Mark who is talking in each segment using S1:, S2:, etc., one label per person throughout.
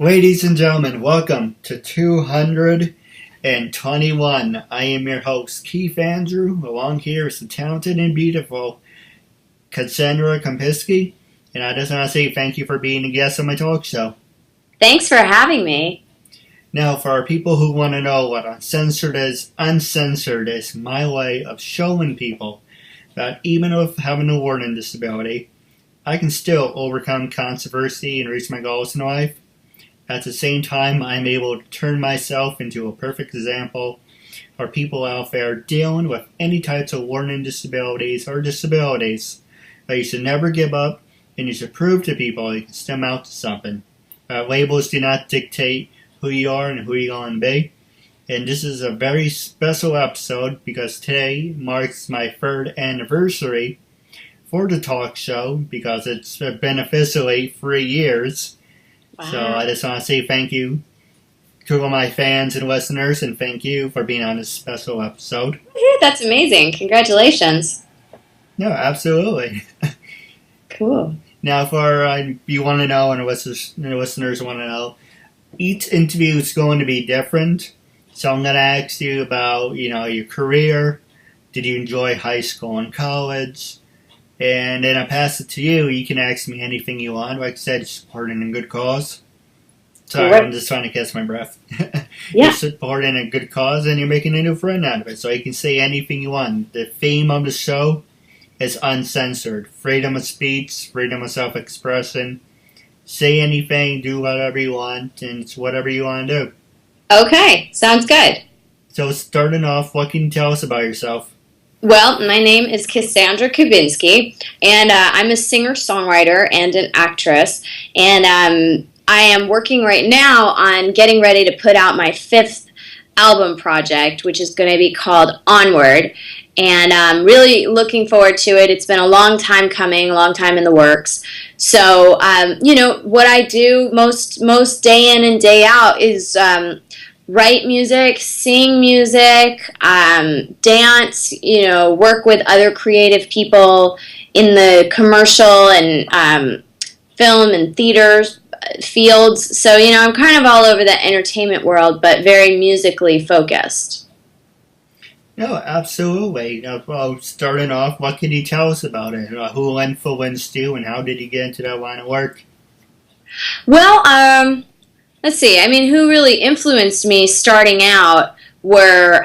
S1: Ladies and gentlemen, welcome to 221. I am your host, Keith Andrew. Along here is the talented and beautiful Cassandra Kubinski. And I just want to say thank you for being a guest on my talk show.
S2: Thanks for having me.
S1: Now, for our people who want to know what uncensored is my way of showing people that even with having a learning disability, I can still overcome controversy and reach my goals in life. At the same time, I'm able to turn myself into a perfect example for people out there dealing with any types of learning disabilities or disabilities. That you should never give up, and you should prove to people you can stem out to something. Labels do not dictate who you are and who you're going to be. And this is a very special episode because today marks my 3rd anniversary for the talk show because it's been officially 3 years. Wow. So I just want to say thank you to all my fans and listeners, and thank you for being on this special episode.
S2: That's amazing. Congratulations.
S1: No, absolutely.
S2: Cool.
S1: Now, for you want to know, and the listeners want to know, each interview is going to be different. So I'm going to ask you about, your career. Did you enjoy high school and college? And then I pass it to you. You can ask me anything you want. Like I said, supporting a good cause. Sorry, I'm just trying to catch my breath. Yeah. You're supporting a good cause and you're making a new friend out of it. So you can say anything you want. The theme of the show is uncensored. Freedom of speech, freedom of self-expression. Say anything, do whatever you want, and it's whatever you want to do.
S2: Okay, sounds good.
S1: So starting off, what can you tell us about yourself?
S2: Well, my name is Cassandra Kubinski, and I'm a singer-songwriter and an actress, and I am working right now on getting ready to put out my 5th album project, which is going to be called Onward, and I'm really looking forward to it. It's been a long time coming, a long time in the works. So, what I do most day in and day out is write music, sing music, dance, work with other creative people in the commercial and film and theater fields. So, I'm kind of all over the entertainment world, but very musically focused.
S1: No, absolutely. Well, starting off, what can you tell us about it? Who influenced you, and how did you get into that line of work?
S2: Well, let's see. Who really influenced me starting out were,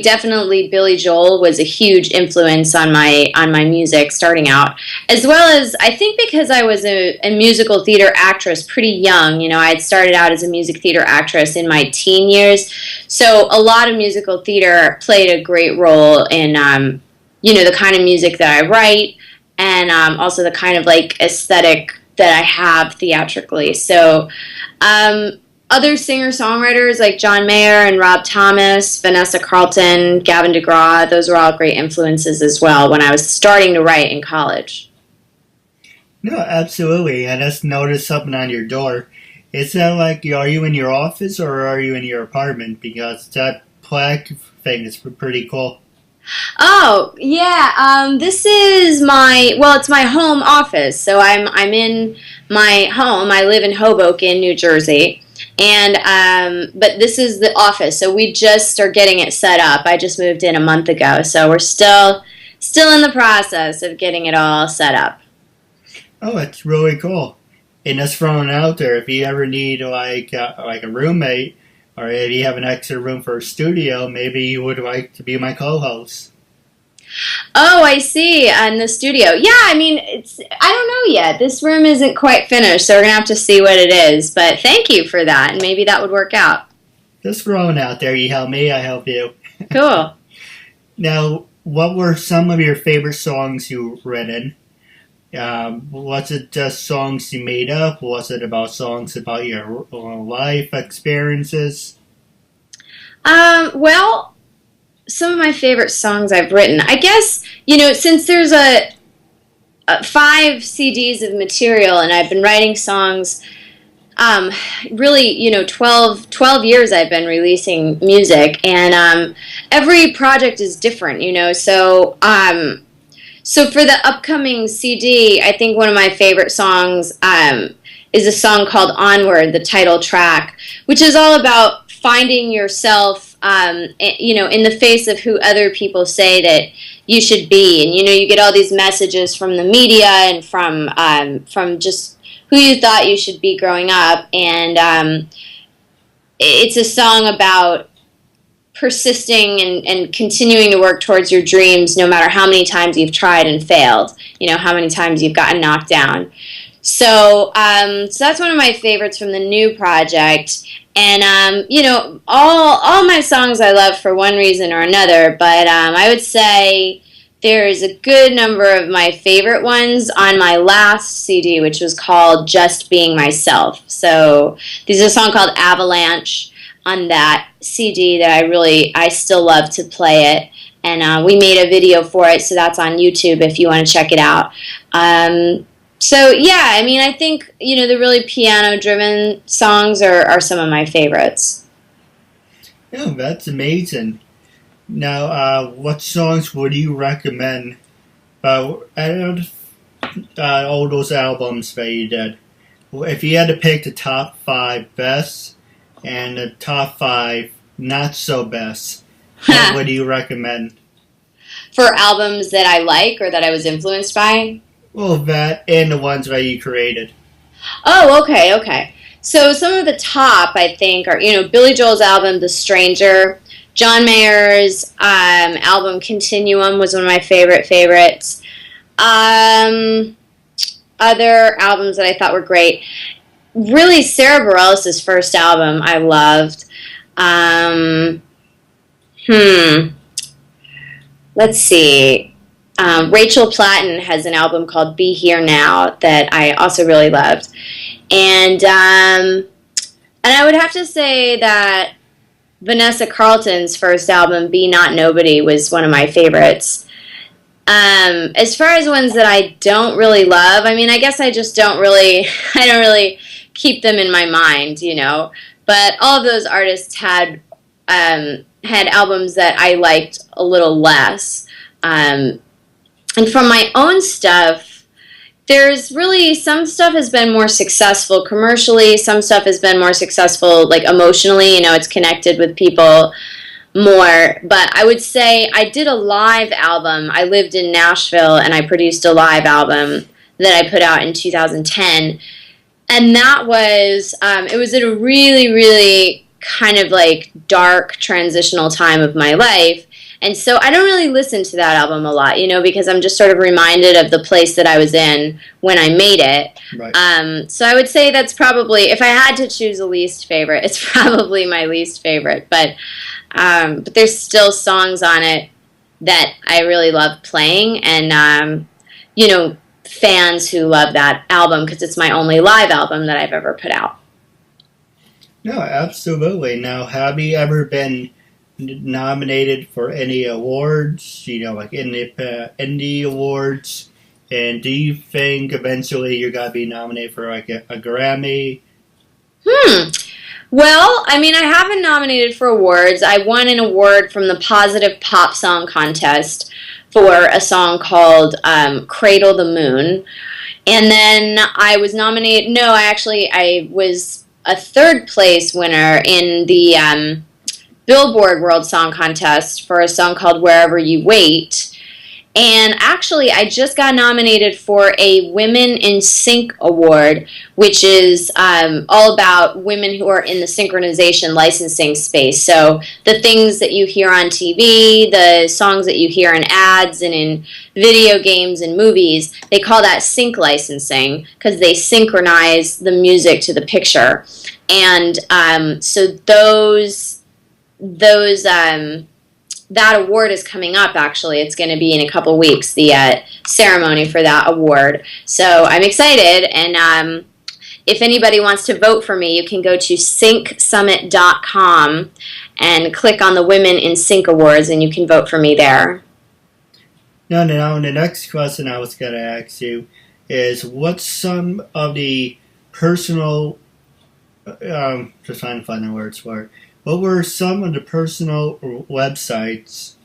S2: definitely Billy Joel was a huge influence on my music starting out, as well as I think because I was a musical theater actress pretty young. I had started out as a music theater actress in my teen years, so a lot of musical theater played a great role in, the kind of music that I write, and also the kind of aesthetic that I have theatrically. So, other singer-songwriters like John Mayer and Rob Thomas, Vanessa Carlton, Gavin DeGraw, those were all great influences as well when I was starting to write in college.
S1: No, absolutely. I just noticed something on your door. Is that are you in your office or are you in your apartment? Because that plaque thing is pretty cool.
S2: Oh, yeah, this is it's my home office, so I'm in my home. I live in Hoboken, New Jersey, and, but this is the office, so we just are getting it set up. I just moved in a month ago, so we're still in the process of getting it all set up.
S1: Oh, that's really cool. And that's thrown out there, if you ever need, a roommate, or if you have an extra room for a studio, maybe you would like to be my co-host.
S2: Oh, I see. In the studio. Yeah, I don't know yet. This room isn't quite finished, so we're going to have to see what it is. But thank you for that, and maybe that would work out.
S1: Just throwing out there. You help me, I help you.
S2: Cool.
S1: Now, what were some of your favorite songs you've written? Was it just songs you made up? Was it about songs about your life experiences?
S2: Well, some of my favorite songs I've written, I guess, since there's a 5 CDs of material and I've been writing songs, really, 12 years I've been releasing music, and every project is different, so So for the upcoming CD, I think one of my favorite songs is a song called Onward, the title track, which is all about finding yourself, in the face of who other people say that you should be. And, you get all these messages from the media and from just who you thought you should be growing up. And it's a song about persisting and continuing to work towards your dreams no matter how many times you've tried and failed, how many times you've gotten knocked down. So that's one of my favorites from the new project. And, all my songs I love for one reason or another, but I would say there's a good number of my favorite ones on my last CD, which was called Just Being Myself. So there's a song called Avalanche on that CD that I still love to play it. And we made a video for it, so that's on YouTube if you want to check it out. So, yeah, I think, the really piano-driven songs are some of my favorites.
S1: Oh, that's amazing. Now, what songs would you recommend out of all those albums that you did? If you had to pick the top 5 best and the top 5 not so best, what would you recommend?
S2: For albums that I like or that I was influenced by?
S1: Well, that and the ones that you created.
S2: Oh, okay. So some of the top, I think, are, Billy Joel's album, The Stranger. John Mayer's album, Continuum, was one of my favorites. Other albums that I thought were great. Really, Sarah Bareilles' first album I loved. Let's see. Rachel Platten has an album called Be Here Now that I also really loved. And I would have to say that Vanessa Carlton's first album, Be Not Nobody, was one of my favorites. As far as ones that I don't really love, I guess I just don't really keep them in my mind, But all of those artists had albums that I liked a little less. And from my own stuff, there's really, some stuff has been more successful commercially, some stuff has been more successful, like, emotionally, it's connected with people more. But I would say I did a live album. I lived in Nashville, and I produced a live album that I put out in 2010. And that was, it was at a really, really kind of, like, dark transitional time of my life. And so I don't really listen to that album a lot, because I'm just sort of reminded of the place that I was in when I made it. Right. So I would say that's probably, if I had to choose a least favorite, it's probably my least favorite. But there's still songs on it that I really love playing, and, fans who love that album because it's my only live album that I've ever put out.
S1: No, absolutely. Now, have you ever been nominated for any awards, like indie awards? And do you think eventually you're going to be nominated for like a Grammy?
S2: Well, I have been nominated for awards. I won an award from the Positive Pop Song Contest for a song called Cradle the Moon. And then I was nominated, I was a third place winner in the Billboard World Song Contest for a song called Wherever You Wait. And actually, I just got nominated for a Women in Sync Award, which is all about women who are in the synchronization licensing space. So the things that you hear on TV, the songs that you hear in ads and in video games and movies, they call that sync licensing because they synchronize the music to the picture. And so that award is coming up, actually. It's going to be in a couple weeks, the ceremony for that award. So I'm excited, and if anybody wants to vote for me, you can go to syncsummit.com and click on the Women in Sync Awards, and you can vote for me there.
S1: Now, the next question I was going to ask you is, what's some of the personal, just trying to find the words for it, what were some of the personal websites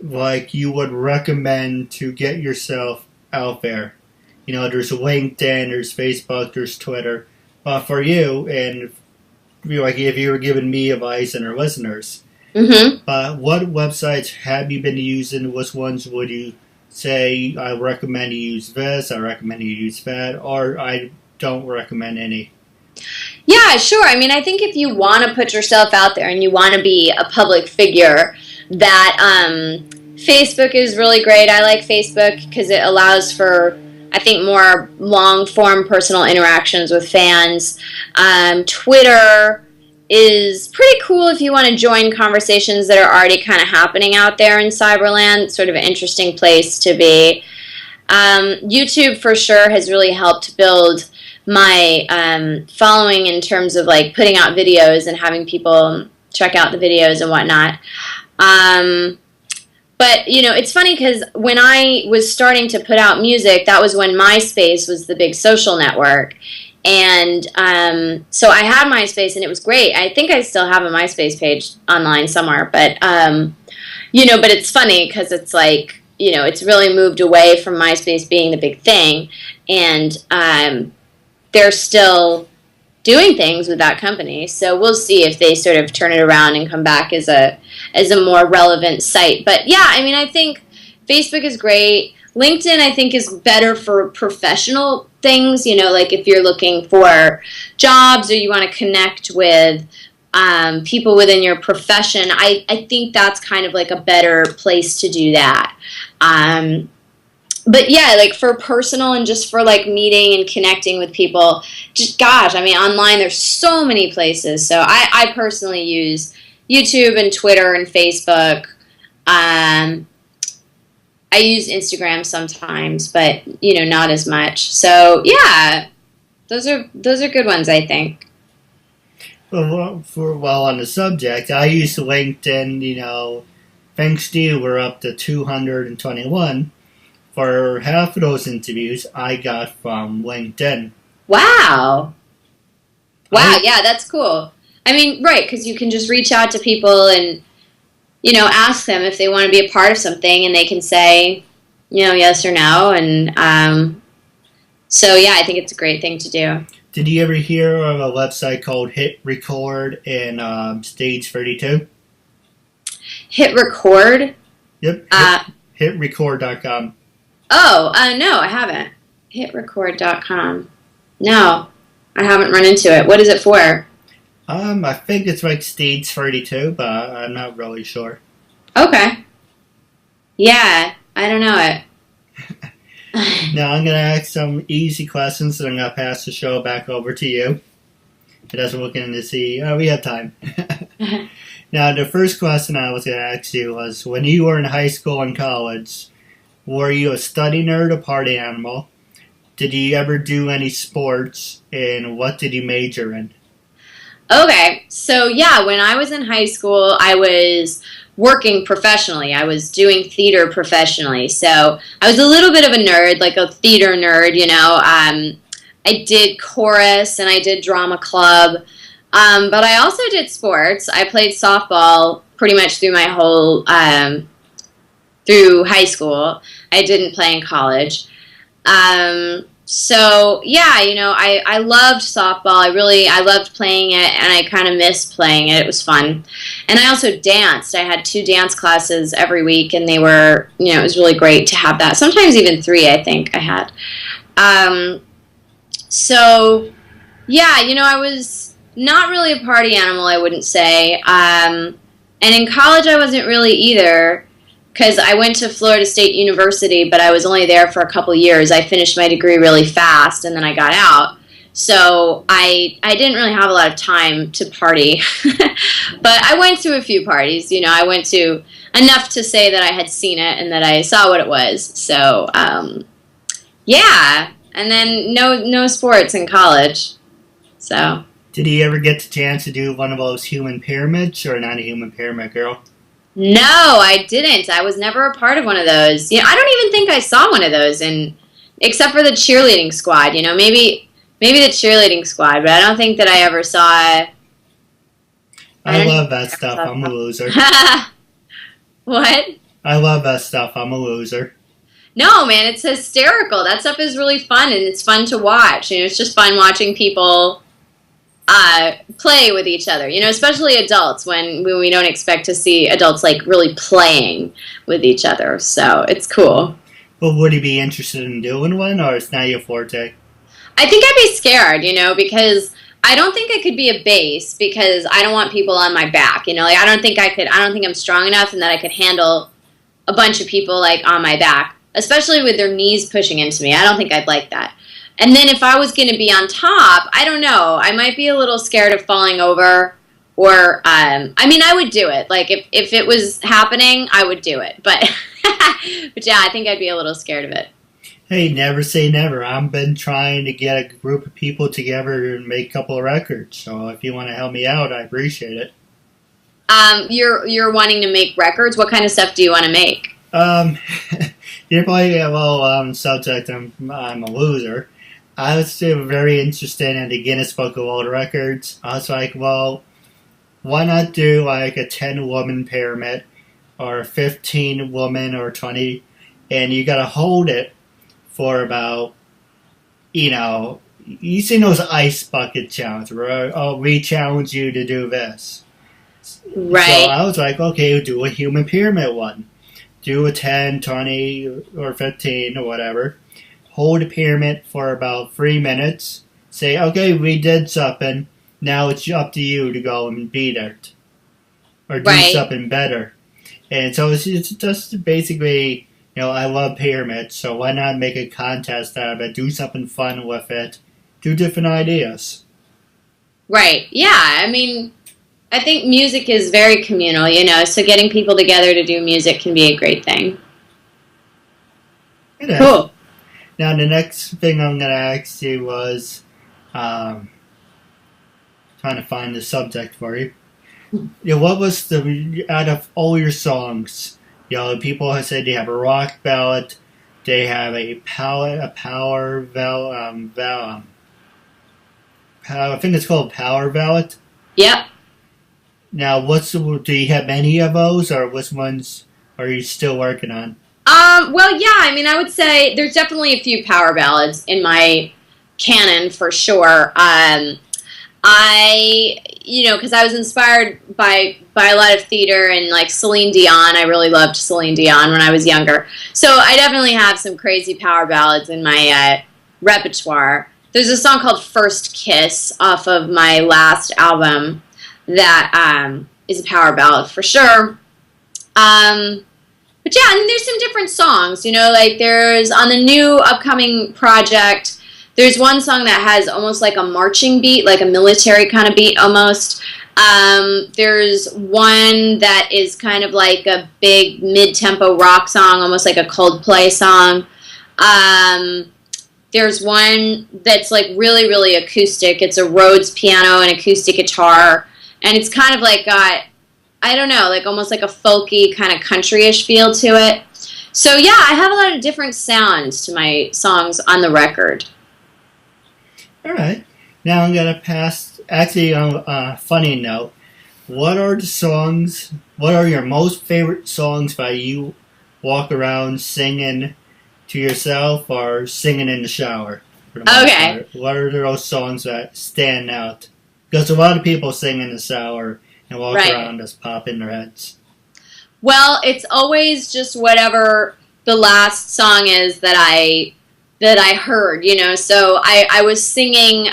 S1: like you would recommend to get yourself out there? There's LinkedIn, there's Facebook, there's Twitter. for you, and like if you were giving me advice and our listeners, what websites have you been using? Which ones would you say I recommend you use this, I recommend you use that, or I don't recommend any?
S2: Yeah, sure. I mean, I think if you want to put yourself out there and you want to be a public figure, that Facebook is really great. I like Facebook because it allows for, I think, more long-form personal interactions with fans. Twitter is pretty cool if you want to join conversations that are already kind of happening out there in Cyberland. It's sort of an interesting place to be. YouTube, for sure, has really helped build my following in terms of like putting out videos and having people check out the videos and whatnot. But, you know, it's funny because when I was starting to put out music, that was when MySpace was the big social network. And so I had MySpace, and it was great. I think I still have a MySpace page online somewhere. But, you know, but it's funny because it's like, you know, it's really moved away from MySpace being the big thing. And they're still doing things with that company. So we'll see if they sort of turn it around and come back as a more relevant site. But yeah, I mean, I think Facebook is great. LinkedIn, I think, is better for professional things, you know, like if you're looking for jobs or you want to connect with people within your profession. I think that's kind of like a better place to do that. But yeah, like for personal and just for like meeting and connecting with people, just gosh, I mean, online there's so many places. So I personally use YouTube and Twitter and Facebook. I use Instagram sometimes, but you know, not as much. So yeah, those are good ones, I think.
S1: Well, on the subject, I use LinkedIn. You know, thanks to you, we're up to 221. For half of those interviews, I got from LinkedIn.
S2: Wow. Wow, yeah, that's cool. I mean, right, because you can just reach out to people and, you know, ask them if they want to be a part of something, and they can say, you know, yes or no. And so, yeah, I think it's a great thing to do.
S1: Did you ever hear of a website called Hit Record in Stage 32?
S2: Hit Record?
S1: Yep. Hitrecord.com.
S2: Oh, no, I haven't. Hitrecord.com. No, I haven't run into it. What is it for?
S1: I think it's like Stage 32, but I'm not really sure.
S2: Okay. Yeah, I don't know it.
S1: Now I'm going to ask some easy questions, and I'm going to pass the show back over to you. And as we're looking to see, we have time. Now, the first question I was going to ask you was, when you were in high school and college, were you a study nerd or party animal? Did you ever do any sports, and what did you major in?
S2: Okay, so yeah, when I was in high school, I was working professionally. I was doing theater professionally, so I was a little bit of a nerd, like a theater nerd, you know. I did chorus and I did drama club, but I also did sports. I played softball pretty much through my whole, through high school. I didn't play in college. So yeah, you know, I loved softball. I loved playing it, and I kind of missed playing it. It was fun. And I also danced. I had 2 dance classes every week, and they were, you know, it was really great to have that. Sometimes even 3, I think I had. So yeah, you know, I was not really a party animal, I wouldn't say. And in college, I wasn't really either, because I went to Florida State University, but I was only there for a couple years. I finished my degree really fast, and then I got out. So I didn't really have a lot of time to party. But I went to a few parties. You know, I went to enough to say that I had seen it and that I saw what it was. So, yeah. And then no sports in college. So.
S1: Did you ever get the chance to do one of those human pyramids, or not a human pyramid girl?
S2: No, I didn't. I was never a part of one of those. You know, I don't even think I saw one of those, except for the cheerleading squad. You know, maybe the cheerleading squad, but I don't think that I ever saw.
S1: I love that stuff. I'm a loser.
S2: What?
S1: I love that stuff. I'm a loser.
S2: No, man, it's hysterical. That stuff is really fun, and it's fun to watch. You know, it's just fun watching people play with each other, especially adults when we don't expect to see adults like really playing with each other. So it's cool.
S1: Well, would you be interested in doing one, or it's not your forte?
S2: I think I'd be scared, because I don't think I could be a bass because I don't want people on my back, like I don't think I'm strong enough and that I could handle a bunch of people like on my back, especially with their knees pushing into me. I don't think I'd like that. And then if I was going to be on top, I don't know. I might be a little scared of falling over. Or, I would do it. Like, if it was happening, I would do it. But, but yeah, I think I'd be a little scared of it.
S1: Hey, never say never. I've been trying to get a group of people together and make a couple of records. So if you want to help me out, I appreciate it.
S2: You're wanting to make records? What kind of stuff do you want to make?
S1: You're probably subject. I'm a loser. I was still very interested in the Guinness Book of World Records. I was like, well, why not do like a 10-woman pyramid or a 15-woman or 20, and you got to hold it for about, you seen those ice bucket challenges where, oh, we challenge you to do this.
S2: Right.
S1: So I was like, okay, do a human pyramid one. Do a 10, 20, or 15 or whatever. Hold a pyramid for about 3 minutes. Say, okay, we did something. Now it's up to you to go and beat it. Or do something better. And so it's just basically, I love pyramids, so why not make a contest out of it? Do something fun with it. Do different ideas.
S2: Right. Yeah, I think music is very communal, so getting people together to do music can be a great thing.
S1: It is.
S2: Cool.
S1: Now, the next thing I'm going to ask you was, trying to find the subject for you. What was out of all your songs, people have said they have a rock ballad, they have a power ballad. I think it's called power ballad.
S2: Yep.
S1: Now, do you have any of those, or which ones are you still working on?
S2: Well, yeah, I would say there's definitely a few power ballads in my canon for sure. Because I was inspired by a lot of theater and like Celine Dion. I really loved Celine Dion when I was younger. So I definitely have some crazy power ballads in my repertoire. There's a song called First Kiss off of my last album that is a power ballad for sure. But yeah, there's some different songs, like there's, on the new upcoming project, there's one song that has almost like a marching beat, like a military kind of beat almost. There's one that is kind of like a big mid-tempo rock song, almost like a Coldplay song. There's one that's like really, really acoustic. It's a Rhodes piano and acoustic guitar, and it's kind of like got, I don't know, like almost like a folky kind of country-ish feel to it. So yeah, I have a lot of different sounds to my songs on the record.
S1: All right. Now I'm going to pass, actually on a funny note, what are your most favorite songs by you walk around singing to yourself or singing in the shower?
S2: Okay.
S1: What are those songs that stand out? Because a lot of people sing in the shower and walk around just pop in their heads.
S2: Well, it's always just whatever the last song is that I heard, So I was singing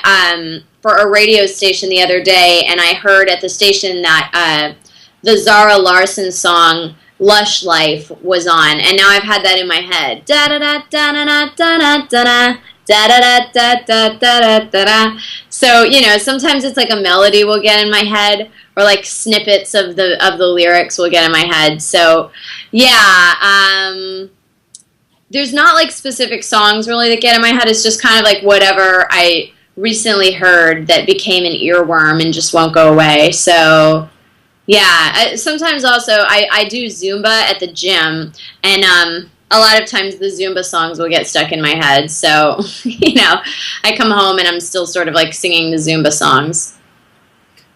S2: for a radio station the other day, and I heard at the station that the Zara Larsson song "Lush Life" was on, and now I've had that in my head. Da da da da da da da da da da da da da da da. So sometimes it's like a melody will get in my head, or like snippets of the lyrics will get in my head. So yeah. There's not like specific songs really that get in my head. It's just kind of like whatever I recently heard that became an earworm and just won't go away. So yeah, sometimes also I do Zumba at the gym, and a lot of times the Zumba songs will get stuck in my head. So I come home and I'm still sort of like singing the Zumba songs.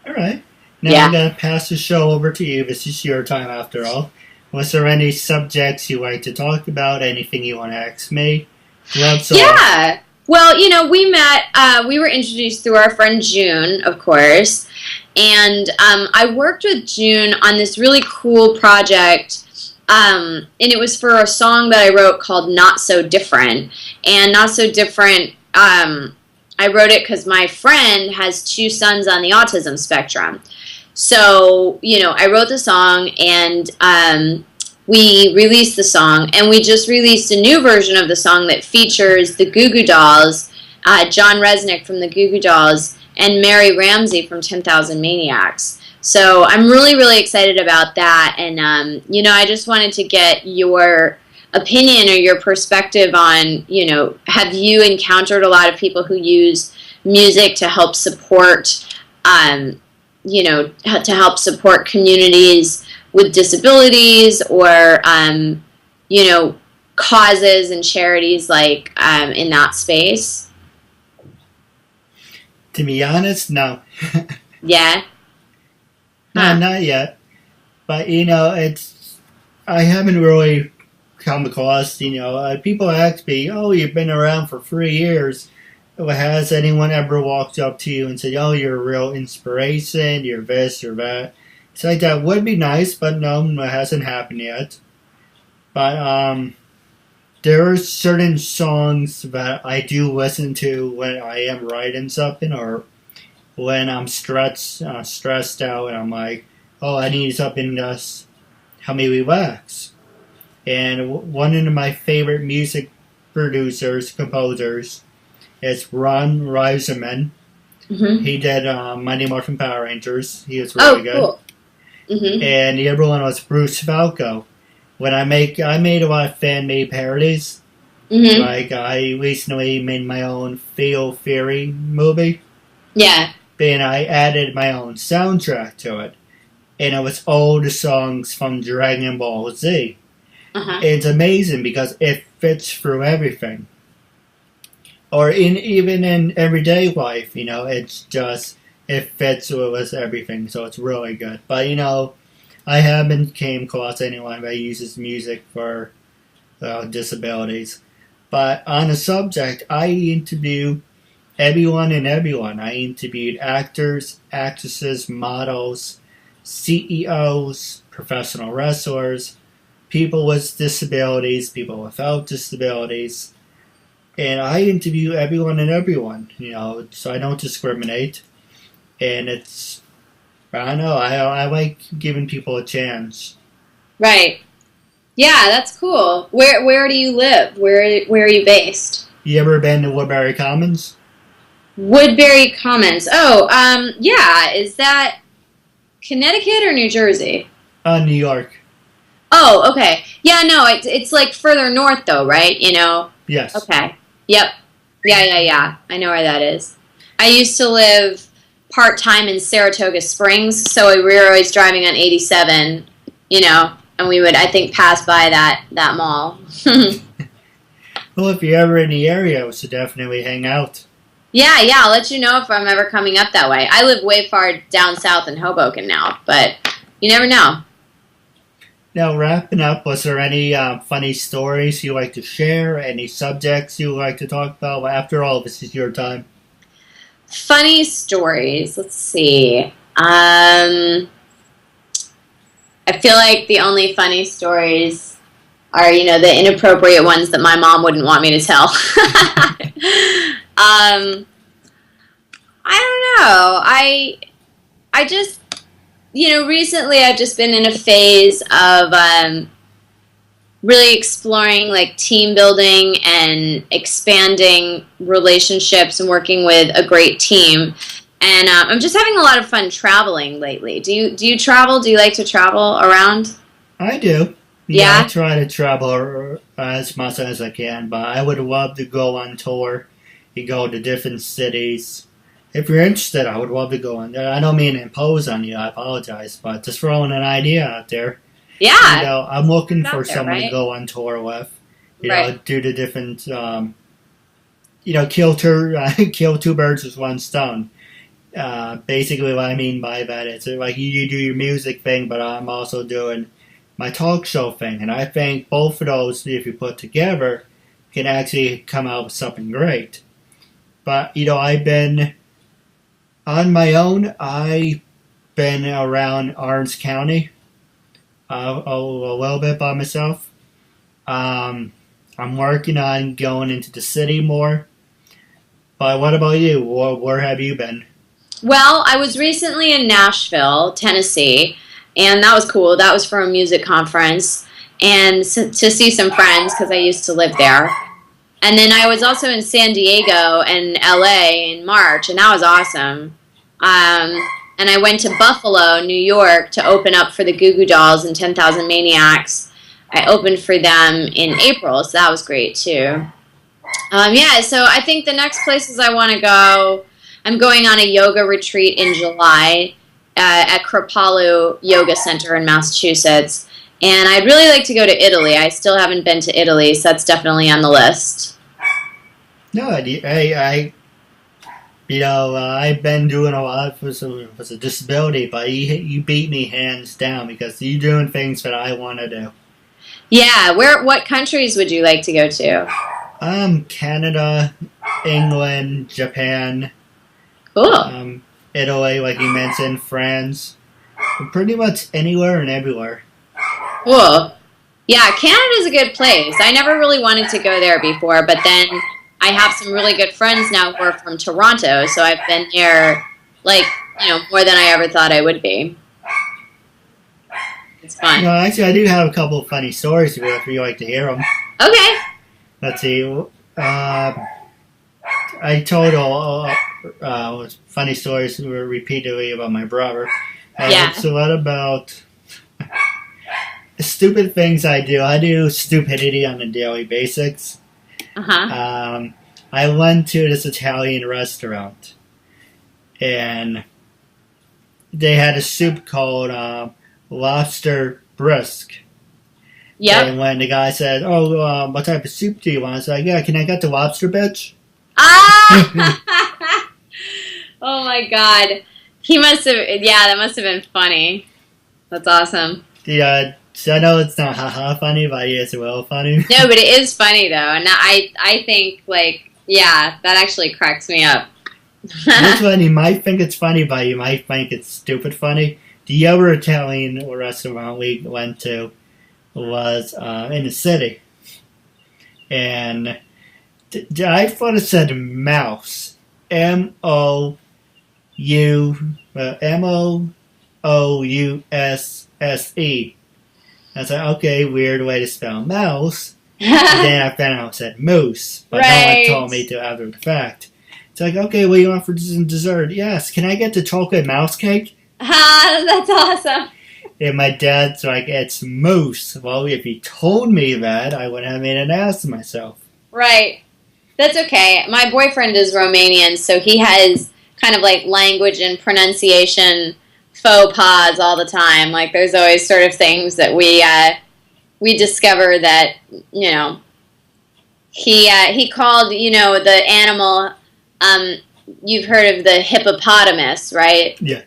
S1: All right. Now I'm going to pass the show over to you. This is your time after all. Was there any subjects you like to talk about? Anything you want to ask me?
S2: Yeah. Well, we met, we were introduced through our friend June, of course, and I worked with June on this really cool project, and it was for a song that I wrote called Not So Different, and Not So Different, I wrote it because my friend has 2 sons on the autism spectrum. So, I wrote the song, and we released the song, and we just released a new version of the song that features the Goo Goo Dolls, John Resnick from the Goo Goo Dolls, and Mary Ramsey from 10,000 Maniacs. So I'm really, really excited about that, and I just wanted to get your opinion or your perspective on, have you encountered a lot of people who use music to help support, to help support communities with disabilities, or causes and charities like in that space?
S1: To be honest, no.
S2: Yeah.
S1: No, not yet. But I haven't really come across. People ask me, "Oh, you've been around for 3 years. Has anyone ever walked up to you and said, 'Oh, you're a real inspiration. You're this, you're that'?" It's like that would be nice, but no, it hasn't happened yet. But there are certain songs that I do listen to when I am writing something, or when I'm stressed out, and I'm like, "Oh, I need something that's help me relax." And one of my favorite music producers, composers, is Ron Reiserman.
S2: Mm-hmm.
S1: He did Mighty Morphin Power Rangers. He was really good.
S2: Cool. Mm-hmm.
S1: And the other one was Bruce Falco. When I made a lot of fan-made parodies.
S2: Mm-hmm.
S1: Like, I recently made my own Feel Theory movie.
S2: Yeah.
S1: And I added my own soundtrack to it. And it was all the songs from Dragon Ball Z.
S2: Uh-huh.
S1: It's amazing because it fits through everything. Or even in everyday life, it fits with everything, so it's really good. But, I haven't came across anyone that uses music for disabilities. But on the subject, I interview everyone and everyone. I interviewed actors, actresses, models, CEOs, professional wrestlers, people with disabilities, people without disabilities. And I interview everyone and everyone, so I don't discriminate. And I don't know, I like giving people a chance.
S2: Right. Yeah, that's cool. Where do you live? Where are you based?
S1: You ever been to Woodbury Commons?
S2: Woodbury Commons. Oh, yeah. Is that Connecticut or New Jersey?
S1: New York.
S2: Oh, okay. Yeah, no, it's like further north though, right?
S1: Yes.
S2: Okay. Yep. Yeah. I know where that is. I used to live part-time in Saratoga Springs, so we were always driving on 87, and we would, I think, pass by that mall.
S1: Well, if you're ever in the area, we should definitely hang out.
S2: Yeah, I'll let you know if I'm ever coming up that way. I live way far down south in Hoboken now, but you never know.
S1: Now, wrapping up, was there any funny stories you like to share? Any subjects you like to talk about? Well, after all, this is your time.
S2: Funny stories. Let's see. I feel like the only funny stories are, the inappropriate ones that my mom wouldn't want me to tell. I don't know. I just, recently I've just been in a phase of really exploring like team building and expanding relationships and working with a great team. And I'm just having a lot of fun traveling lately. Do you travel? Do you like to travel around?
S1: I do.
S2: Yeah?
S1: I try to travel as much as I can, but I would love to go on tour. You go to different cities. If you're interested, I would love to go on there. I don't mean to impose on you. I apologize, but just throwing an idea out there.
S2: Yeah.
S1: I'm looking for someone to go on tour with. Do the different, kill two birds with one stone. Basically what I mean by that is like you do your music thing, but I'm also doing my talk show thing. And I think both of those, if you put together, can actually come out with something great. But, I've been on my own. I've been around Orange County a little bit by myself. I'm working on going into the city more. But what about you? Where have you been?
S2: Well, I was recently in Nashville, Tennessee, and that was cool. That was for a music conference and to see some friends because I used to live there. And then I was also in San Diego and LA in March, and that was awesome. And I went to Buffalo, New York, to open up for the Goo Goo Dolls and 10,000 Maniacs. I opened for them in April, so that was great too. So I think the next places I want to go, I'm going on a yoga retreat in July at Kripalu Yoga Center in Massachusetts. And I'd really like to go to Italy. I still haven't been to Italy, so that's definitely on the list.
S1: No, I've been doing a lot with a disability, but you beat me hands down because you're doing things that I want to do.
S2: Yeah, what countries would you like to go to?
S1: Canada, England, Japan.
S2: Cool.
S1: Italy, like you mentioned, France. Pretty much anywhere and everywhere.
S2: Cool. Yeah, Canada's a good place. I never really wanted to go there before, but then I have some really good friends now who are from Toronto, so I've been there, more than I ever thought I would be. It's fun.
S1: No, actually, I do have a couple of funny stories if you like to hear them.
S2: Okay.
S1: Let's see. I told funny stories repeatedly about my brother.
S2: Yeah.
S1: So what about stupid things I do? I do stupidity on a daily basis.
S2: Uh-huh.
S1: I went to this Italian restaurant, and they had a soup called lobster bisque.
S2: Yep.
S1: And when the guy said, what type of soup do you want? I was like, yeah, can I get the lobster, bitch?
S2: Ah! Oh my god. That must have been funny. That's awesome.
S1: Yeah, so I know it's not haha funny, but it's a little funny.
S2: No, but it is funny though. And I think, that actually cracks me up.
S1: This one, you might think it's funny, but you might think it's stupid funny. The other Italian restaurant we went to was in the city. And I thought it said mouse. M-O-U-S-S-E. I was like, okay, weird way to spell mouse. And then I found out it said moose. But no one told me to after the fact. It's like, okay, what do you want for dessert? Yes, can I get the chocolate mouse cake?
S2: That's awesome.
S1: And my dad's like, it's moose. Well, if he told me that, I would have made an ass of myself.
S2: Right. That's okay. My boyfriend is Romanian, so he has kind of language and pronunciation faux pas all the time. There's always sort of things that we discover that, he called, the animal, you've heard of the hippopotamus, right?
S1: Yeah.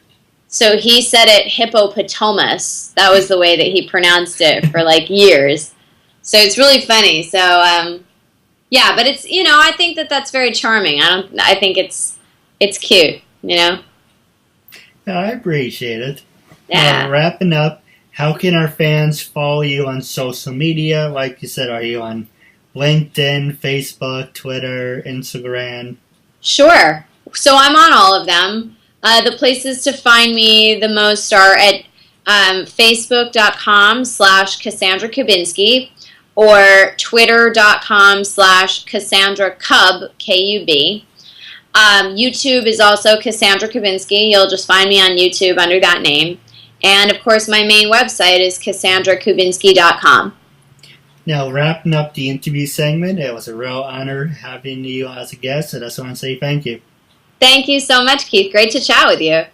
S2: So he said it hippopotamus. That was the way that he pronounced it for years. So it's really funny. So, but it's, I think that that's very charming. I think it's cute,
S1: Yeah, I appreciate it.
S2: Yeah.
S1: Wrapping up, how can our fans follow you on social media? Like you said, are you on LinkedIn, Facebook, Twitter, Instagram?
S2: Sure. So I'm on all of them. The places to find me the most are at facebook.com/Cassandra Kubinski or twitter.com/Cassandra Kub, K-U-B. YouTube is also Cassandra Kubinski. You'll just find me on YouTube under that name. And, of course, my main website is KassandраKubinski.com.
S1: Now, wrapping up the interview segment, it was a real honor having you as a guest, and I just want to say thank you.
S2: Thank you so much, Keith. Great to chat with you.